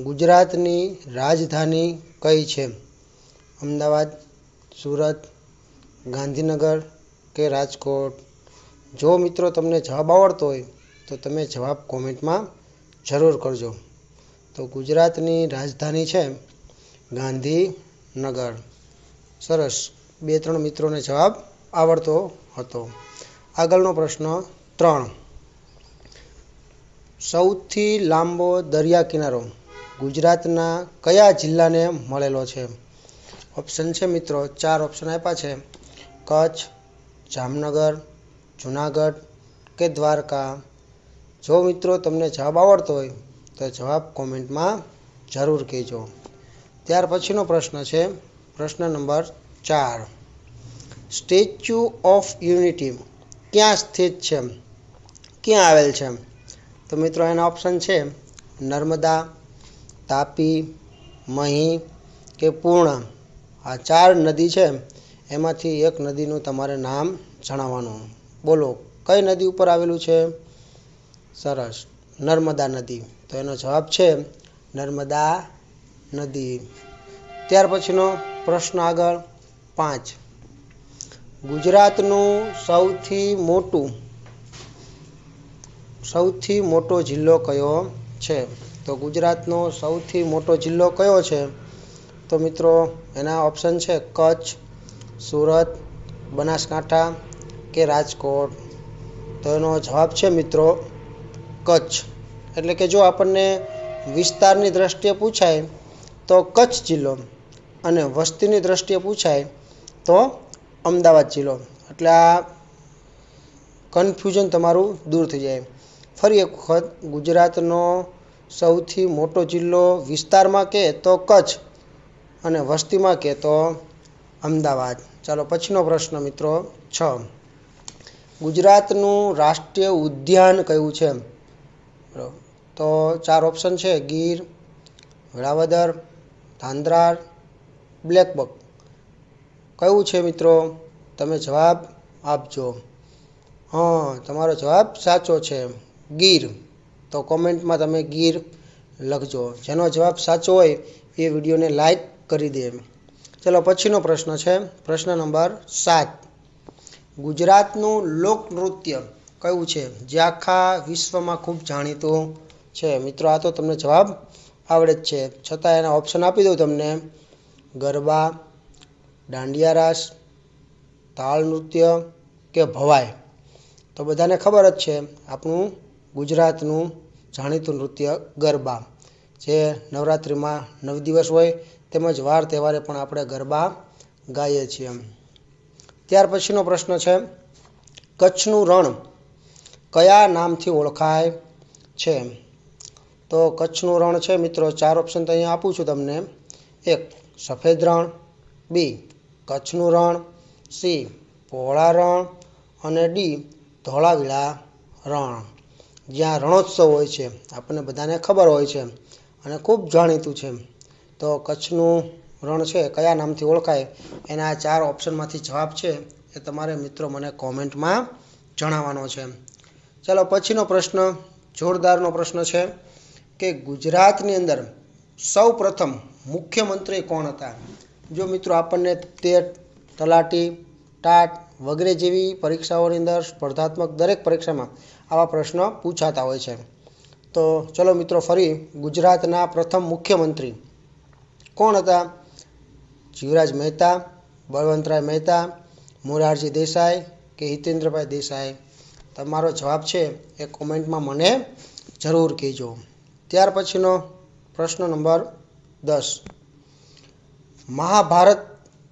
ગુજરાતની રાજધાની કઈ છે? અમદાવાદ, સુરત, ગાંધીનગર કે રાજકોટ? જો મિત્રો તમને જવાબ આવડતો હોય તો તમે જવાબ કોમેન્ટમાં જરૂર કરજો. તો ગુજરાતની રાજધાની છે ગાંધીનગર. સરસ, 2-3 મિત્રોને જવાબ આવડતો હતો. આગળનો પ્રશ્ન 3. સૌથી લાંબો દરિયા કિનારો ગુજરાતના કયા જિલ્લાને મળેલો છે? ઓપ્શન છે મિત્રો, 4 ઓપ્શન આપ્યા છે. કચ્છ, જામનગર, જુનાગઢ કે દ્વારકા? જો મિત્રો તમને જવાબ આવડતો હોય તો જવાબ કોમેન્ટમાં જરૂર કહેજો. ત્યાર પછીનો પ્રશ્ન છે પ્રશ્ન નંબર 4. સ્ટેચ્યુ ઓફ યુનિટી ક્યાં સ્થિત છે? ક્યાં આવેલ છે? તો મિત્રો એના ઓપ્શન છે નર્મદા, તાપી, મહી કે પૂર્ણા. આ 4 નદી છે, એમાંથી એક નદીનું તમારે નામ જણાવવાનું. બોલો, કઈ નદી ઉપર આવેલું છે? સરસ, નર્મદા નદી. તો એનો જવાબ છે નર્મદા નદી. ત્યાર પછીનો પ્રશ્ન આગળ 5. ગુજરાતનું સૌથી મોટો જિલ્લો કયો છે? તો ગુજરાતનો સૌથી મોટો જિલ્લો કયો છે? તો મિત્રો એના ઓપ્શન છે કચ્છ, સુરત, બનાસકાંઠા કે રાજકોટ? તો એનો જવાબ છે મિત્રો કચ્છ. એટલે કે જો આપણને વિસ્તારની દ્રષ્ટિએ પૂછાય તો કચ્છ જિલ્લો, અને વસ્તીની દ્રષ્ટિએ પૂછાય તો અમદાવાદ જિલ્લો. એટલે આ કન્ફ્યુઝન તમારું દૂર થઈ જાય. ફરી એક વખત, ગુજરાતનો સૌથી મોટો જિલ્લો વિસ્તારમાં કે તો કચ્છ, અને વસ્તીમાં કે તો અમદાવાદ. ચાલો પછીનો પ્રશ્ન મિત્રો 6. ગુજરાતનું રાષ્ટ્રીય ઉદ્યાન કયું છે? તો 4 ઓપ્શન છે ગીર, વેળાવદર, ધાંધ્રા, બ્લેકબક. કયું છે મિત્રો? તમે જવાબ આપજો. તમારો જવાબ સાચો છે, ગીર. તો કોમેન્ટમાં તમે ગીર લખજો. જેનો જવાબ સાચો હોય એ વિડીયોને લાઈક કરી દે. ચલો પછીનો પ્રશ્ન છે પ્રશ્ન નંબર 7. ગુજરાતનું લોકનૃત્ય કયું છે જે આખા વિશ્વમાં ખૂબ જાણીતું છે? મિત્રો આ તો તમને જવાબ આવડે જ છે, છતાં એના ઓપ્શન આપી દઉં તમને. ગરબા, દાંડિયા રાસ, તાળ નૃત્ય કે ભવાઈ? તો બધાને ખબર જ છે આપણું ગુજરાતનું જાણીતું નૃત્ય ગરબા, જે નવરાત્રિમાં 9 દિવસ હોય તેમજ વાર તહેવારે પણ આપણે ગરબા ગાઈએ છીએ. ત્યાર પછીનો પ્રશ્ન છે કચ્છનું રણ કયા નામથી ઓળખાય છે? તો કચ્છનું રણ છે મિત્રો, 4 ઓપ્શન તો અહીંયા આપું છું તમને. 1 સફેદ રણ, 2 કચ્છનું રણ, C પહોળા રણ, અને D ધોળાવીરા રણ. જ્યાં રણોત્સવ હોય છે, આપણને બધાને ખબર હોય છે અને ખૂબ જાણીતું છે. તો કચ્છનું રણ છે કયા નામથી ઓળખાય? એના 4 ઓપ્શનમાંથી જવાબ છે એ તમારે મિત્રો મને કોમેન્ટમાં જણાવવાનો છે. ચાલો પછીનો પ્રશ્ન જોરદારનો પ્રશ્ન છે કે ગુજરાતની અંદર સૌ પ્રથમ મુખ્યમંત્રી કોણ હતા? જો મિત્રો આપણને ટેટ, તલાટી, ટાટ વગેરે જેવી પરીક્ષાઓની અંદર સ્પર્ધાત્મક દરેક પરીક્ષામાં આવા પ્રશ્નો પૂછાતા હોય છે. તો ચલો મિત્રો ફરી, ગુજરાતના પ્રથમ મુખ્યમંત્રી કોણ હતા? જીવરાજ મહેતા, બળવંતરાય મહેતા, મોરારજી દેસાઈ કે હિતેન્દ્રભાઈ દેસાઈ? તમારો જવાબ છે એ કોમેન્ટમાં મને જરૂર કહેજો. ત્યાર પછીનો પ્રશ્ન નંબર 10. મહાભારત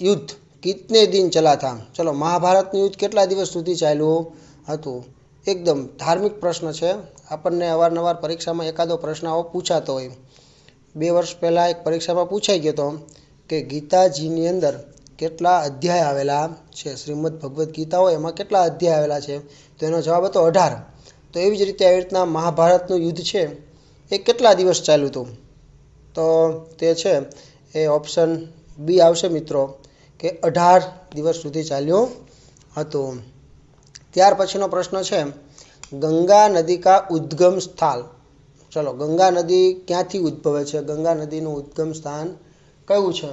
યુદ્ધ કિતને દિન ચલા था? ચલો, મહાભારતનું યુદ્ધ કેટલા દિવસ સુધી ચાલ્યું હતું? એકદમ ધાર્મિક પ્રશ્ન છે. આપણને અવારનવાર પરીક્ષામાં એકાદો પ્રશ્ન આવો પૂછાતો હોય. 2 વર્ષ પહેલાં એક પરીક્ષામાં પૂછાઈ ગયો હતો કે ગીતાજીની અંદર કેટલા અધ્યાય આવેલા છે? શ્રીમદ ભગવદ્ ગીતા હોય એમાં કેટલા અધ્યાય આવેલા છે? તો એનો જવાબ હતો 18. તો એવી જ રીતે આવી રીતના મહાભારતનું યુદ્ધ છે એ કેટલા દિવસ ચાલ્યું હતું? તો તે છે એ ઓપ્શન બી આવશે મિત્રો, કે 18 દિવસ સુધી ચાલ્યું હતું. ત્યાર પછીનો પ્રશ્ન છે ગંગા નદી કા ઉદ્ગમ સ્થળ ચલો, ગંગા નદી ક્યાંથી ઉદ્ભવે છે? ગંગા નદીનું ઉદ્ગમ સ્થાન કયું છે?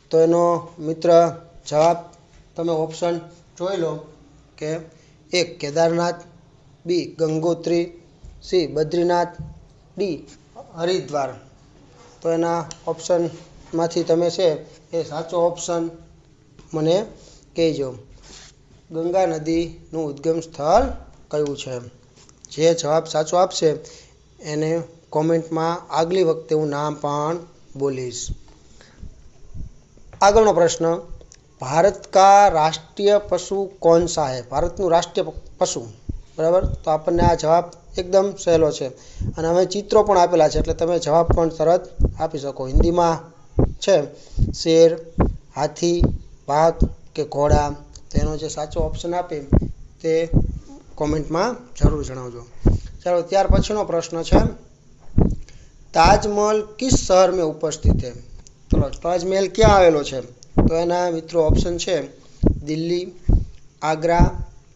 તો એનો મિત્ર જવાબ તમે ઓપ્શન જોઈ લો કે એક કેદારનાથ, બી ગંગોત્રી, સી બદ્રીનાથ, ડી હરિદ્વાર. તો એના ઓપ્શનમાંથી તમે છે એ સાચો ઓપ્શન મને કહેજો. ગંગા નદીનું ઉદ્ગમ સ્થળ કયું છે? જે જવાબ સાચો આપશે એને કોમેન્ટમાં આગલી વખતે હું નામ પણ બોલીશ. આગળનો પ્રશ્ન, भारत का राष्ट्रीय पशु कौन सा है? ભારતનું રાષ્ટ્રીય પશુ, બરાબર. તો આપણને આ જવાબ એકદમ સહેલો છે અને હવે ચિત્રો પણ આપેલા છે એટલે તમે જવાબ પણ તરત આપી શકો. હિન્દીમાં છે શેર, હાથી, વાઘ કે ઘોડા. તો એનો જે સાચો ઓપ્શન આપે તે કોમેન્ટમાં જરૂર જણાવજો. ચાલો, ત્યાર પછીનો પ્રશ્ન છે, તાજમહલ કિસ શહેર में उपस्थित है? ચલો, તાજમહેલ ક્યાં આવેલો છે? તો એના મિત્રો ઓપ્શન છે દિલ્હી, આગ્રા,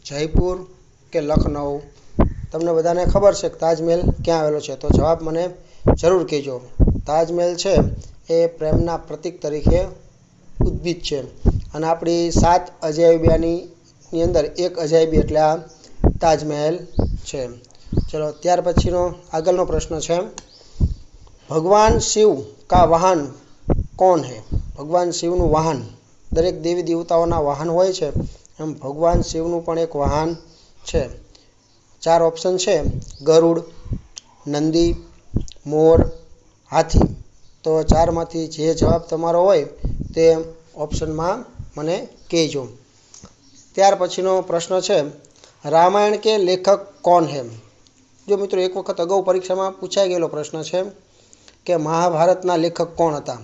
જયપુર કે લખનઉ. તમને બધાને ખબર છે કે તાજમહેલ ક્યાં આવેલો છે? તો જવાબ મને જરૂર કહેજો. તાજમહેલ છે એ પ્રેમના પ્રતીક તરીકે ઉદ્ભિત છે અને આપણી 7 અજાયબીની અંદર એક અજાયબી એટલે આ તાજમહેલ છે. ચલો, ત્યાર પછીનો આગળનો પ્રશ્ન છે, ભગવાન શિવ કા વાહન કોણ હૈ? ભગવાન શિવનું વાહન, દરેક દેવી દેવતાઓના વાહન હોય છે એમ ભગવાન શિવનું પણ એક વાહન છે. 4 ઓપ્શન છે, ગરુડ, નંદી, મોર, હાથી. તો 4માંથી જે જવાબ તમારો હોય તે ઓપ્શનમાં મને કહેજો. ત્યાર પછીનો પ્રશ્ન છે, રામાયણ કે લેખક કોણ હૈ? જો મિત્રો એક વખત અગાઉ પરીક્ષામાં પૂછાઈ ગયેલો પ્રશ્ન છે કે મહાભારતના લેખક કોણ હતા.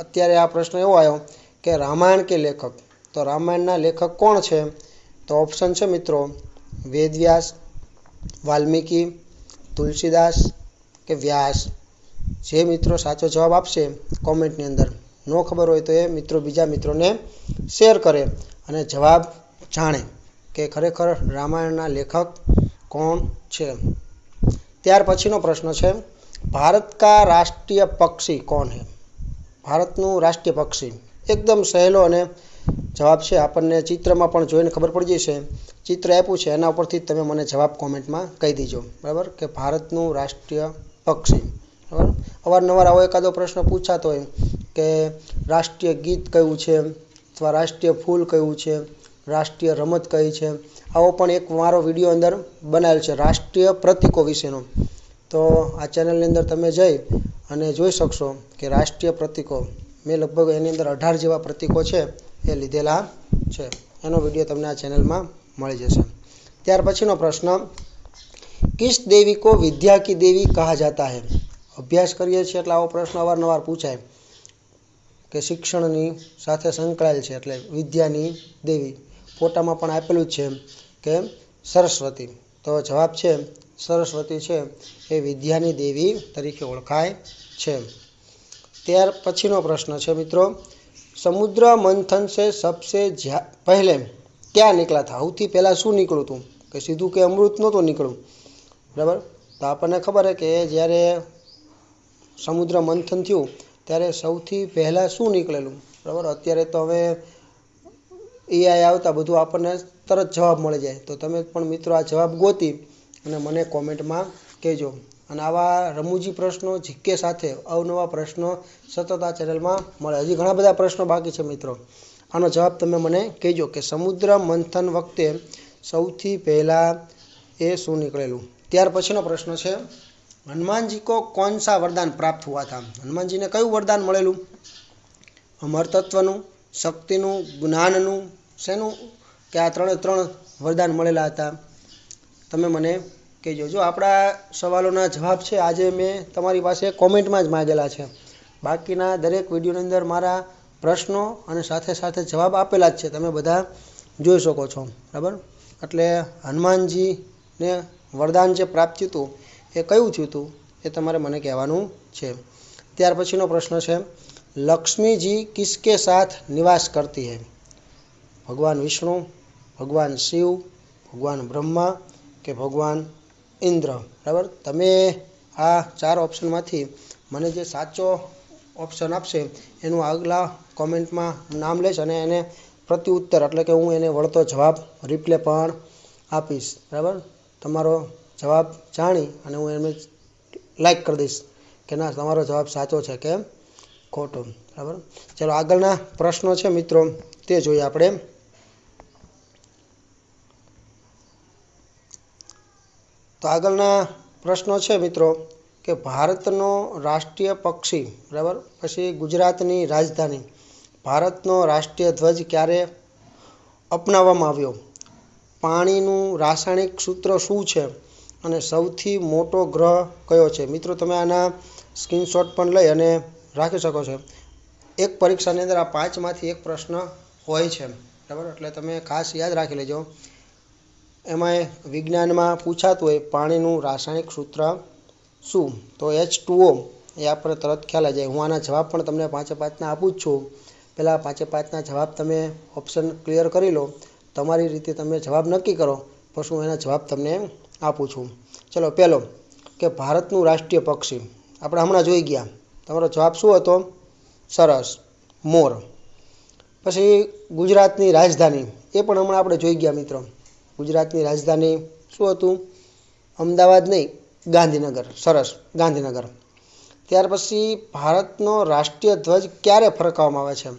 અત્યારે આ પ્રશ્ન એવો આવ્યો કે રામાયણ કે લેખક. તો રામાયણના લેખક કોણ છે? તો ઓપ્શન છે મિત્રો વેદવ્યાસ, વાલ્મીકી, તુલસીદાસ કે વ્યાસ. જે મિત્રો સાચો જવાબ આપશે કોમેન્ટની અંદર, ન ખબર હોય તો એ મિત્રો બીજા મિત્રોને શેર કરે અને જવાબ જાણે કે ખરેખર રામાયણના લેખક કોણ છે. ત્યાર પછીનો પ્રશ્ન છે, ભારત કા રાષ્ટ્રીય પક્ષી કોણ હૈ? ભારતનું રાષ્ટ્રીય પક્ષી એકદમ સહેલો અને જવાબ છે આપણને ચિત્રમાં પણ જોઈને ખબર પડી જશે. ચિત્ર આપ્યું છે એના ઉપરથી તમે મને જવાબ કોમેન્ટમાં કહી દેજો, બરાબર, કે ભારતનું રાષ્ટ્રીય પક્ષી. બરાબર, અવારનવાર આવો એકાદો પ્રશ્ન પૂછાતો હોય કે રાષ્ટ્રીય ગીત કયું છે અથવા રાષ્ટ્રીય ફૂલ કયું છે, રાષ્ટ્રીય રમત કઈ છે. આવો પણ એક મારો વિડીયો અંદર બનાવેલ છે રાષ્ટ્રીય પ્રતીકો વિશેનો. તો આ ચેનલની અંદર તમે જઈ અને જોઈ શકશો કે રાષ્ટ્રીય પ્રતીકો મેં લગભગ એની અંદર 18 જેવા પ્રતીકો છે એ લીધેલા છે. એનો વિડીયો તમને આ ચેનલમાં મળી જશે. ત્યાર પછીનો પ્રશ્ન, કિસ દેવી કો વિદ્યા કી દેવી કહા જાતા હૈ? અભ્યાસ કરીએ છીએ એટલે આવો પ્રશ્ન અવારનવાર પૂછાય કે શિક્ષણની સાથે સંકળાયેલ છે એટલે વિદ્યાની દેવી. ફોટામાં પણ આપેલું જ છે કે સરસ્વતી. તો જવાબ છે સરસ્વતી છે એ વિદ્યાની દેવી તરીકે ઓળખાય છે. ત્યાર પછીનો પ્રશ્ન છે મિત્રો, સમુદ્ર મંથન से सबसे पहले क्या निकला था? સૌથી પહેલાં શું નીકળ્યું હતું? કે સીધું કે અમૃત નહોતું નીકળ્યું, બરાબર. તો આપણને ખબર છે કે જ્યારે સમુદ્ર મંથન થયું ત્યારે સૌથી પહેલાં શું નીકળેલું, બરાબર. અત્યારે તો હવે એઆઈ આવતા બધું આપણને તરત જવાબ મળી જાય. તો તમે પણ મિત્રો આ જવાબ ગોતી અને મને કોમેન્ટમાં કહેજો. અને આવા રમૂજી પ્રશ્નો જીકે સાથે અવનવા પ્રશ્નો સતત આ ચેનલમાં મળે. હજી ઘણા બધા પ્રશ્નો બાકી છે મિત્રો. આનો જવાબ તમે મને કહેજો કે સમુદ્ર મંથન વખતે સૌથી પહેલાં એ શું નીકળેલું. ત્યાર પછીનો પ્રશ્ન છે, હનુમાનજી કો કौन सा वरदान प्राप्त हुआ था? હનુમાનજીને કયું વરદાન મળેલું? અમરતત્વનું, શક્તિનું, જ્ઞાનનું, શેનું? કે આ 3 વરદાન મળેલા હતા? તમે મને કહેજો. જો આપણા સવાલોના જવાબ છે આજે મેં તમારી પાસે કોમેન્ટમાં જ માગેલા છે. બાકીના દરેક વિડીયોની અંદર મારા પ્રશ્નો અને સાથે સાથે જવાબ આપેલા જ છે, તમે બધા જોઈ શકો છો, બરાબર. એટલે હનુમાનજીને વરદાન જે પ્રાપ્ત થયું હતું એ કયું થયું હતું એ તમારે મને કહેવાનું છે. ત્યાર પછીનો પ્રશ્ન છે, લક્ષ્મીજી કિસકે સાથ નિવાસ કરતી હૈ? ભગવાન વિષ્ણુ, ભગવાન શિવ, ભગવાન બ્રહ્મા કે ભગવાન ઇન્દ્ર, બરાબર. તમે આ 4 ઓપ્શનમાંથી મને જે સાચો ઓપ્શન આપશે એનું આગલા કોમેન્ટમાં નામ લઈશ અને એને પ્રત્યુત્તર એટલે કે હું એને વળતો જવાબ રિપ્લે પણ આપીશ. બરાબર, તમારો જવાબ જાણી અને હું એને લાઈક કરી દઈશ કે ના તમારો જવાબ સાચો છે કે ખોટો. બરાબર, ચાલો આગળના પ્રશ્નો છે મિત્રો તે જોઈએ આપણે. તો આગળના પ્રશ્નો છે મિત્રો કે ભારતનો રાષ્ટ્રીય પક્ષી, બરાબર, પછી ગુજરાતની રાજધાની, ભારતનો રાષ્ટ્રીય ધ્વજ ક્યારે અપનાવવામાં આવ્યો, પાણીનું રાસાયણિક સૂત્ર શું છે અને સૌથી મોટો ગ્રહ કયો છે. મિત્રો તમે આના સ્ક્રીનશોટ પણ લઈ અને રાખી શકો છો. એક પરીક્ષાની અંદર આ 5માંથી એક પ્રશ્ન હોય છે. બરાબર, એટલે તમે ખાસ યાદ રાખી લેજો. એમાં વિજ્ઞાનમાં પૂછાતું હોય પાણીનું રાસાયણિક સૂત્ર શું, તો H2O એ આપણે તરત ખ્યાલ આવી જાય. હું આના જવાબ પણ તમને 5-5ના આપું જ છું. પહેલાં 5-5ના જવાબ તમે ઓપ્શન ક્લિયર કરી લો, તમારી રીતે તમે જવાબ નક્કી કરો, પછી હું એના જવાબ તમને આપું છું. ચલો, પહેલો કે ભારતનું રાષ્ટ્રીય પક્ષી આપણે હમણાં જોઈ ગયા. તમારો જવાબ શું હતો? સરસ, મોર. પછી ગુજરાતની રાજધાની એ પણ હમણાં આપણે જોઈ ગયા મિત્રો. ગુજરાતની રાજધાની શું હતું? અમદાવાદ નહીં, ગાંધીનગર. સરસ, ગાંધીનગર. ત્યાર પછી ભારતનો રાષ્ટ્રીય ધ્વજ ક્યારે ફરકાવવામાં આવે છે?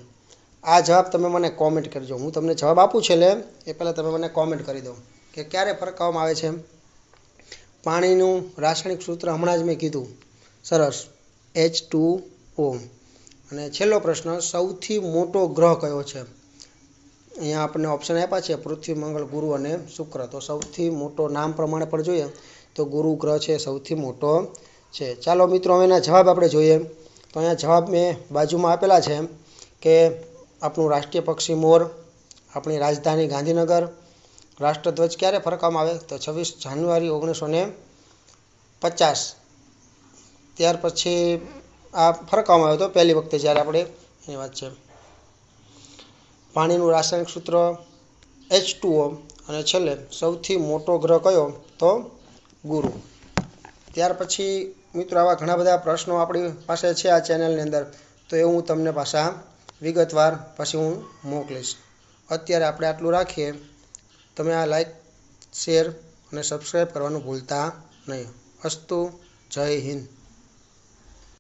આ જવાબ તમે મને કોમેન્ટ કરજો. હું તમને જવાબ આપું છેલ્લે એ પહેલાં તમે મને કોમેન્ટ કરી દો કે ક્યારે ફરકાવવામાં આવે છે. પાણીનું રાસાયણિક સૂત્ર હમણાં જ મેં કીધું. સરસ, H2O. અને છેલ્લો પ્રશ્ન, સૌથી મોટો ગ્રહ કયો છે? અહીંયા આપણને ઓપ્શન આપ્યા છે પૃથ્વી, મંગળ, ગુરુ અને શુક્ર. તો સૌથી મોટો નામ પ્રમાણે પણ જોઈએ તો ગુરુ ગ્રહ છે સૌથી મોટો છે. ચાલો મિત્રો હવે એના જવાબ આપણે જોઈએ. તો અહીંયા જવાબ મેં બાજુમાં આપેલા છે કે આપણું રાષ્ટ્રીય પક્ષી મોર, આપણી રાજધાની ગાંધીનગર, રાષ્ટ્રધ્વજ ક્યારે ફરકાવવામાં આવે તો 26 જાન્યુઆરી 1950. ત્યાર પછી આ ફરકાવવામાં આવ્યો હતો પહેલી વખતે જ્યારે આપણે એની વાત છે. પાણીનું રાસાયણિક સૂત્ર H2O અને છેલ્લે સૌથી મોટો ગ્રહ કયો તો ગુરુ. ત્યાર પછી મિત્રો આવા ઘણા બધા પ્રશ્નો આપણી પાસે છે આ ચેનલની અંદર, તો એ હું તમને પાછા વિગતવાર પછી હું મોકલીશ. અત્યારે આપણે આટલું રાખીએ. તમે આ લાઈક, શેર અને સબસ્ક્રાઈબ કરવાનું ભૂલતા નહીં. અસ્તુ, જય હિન્દ.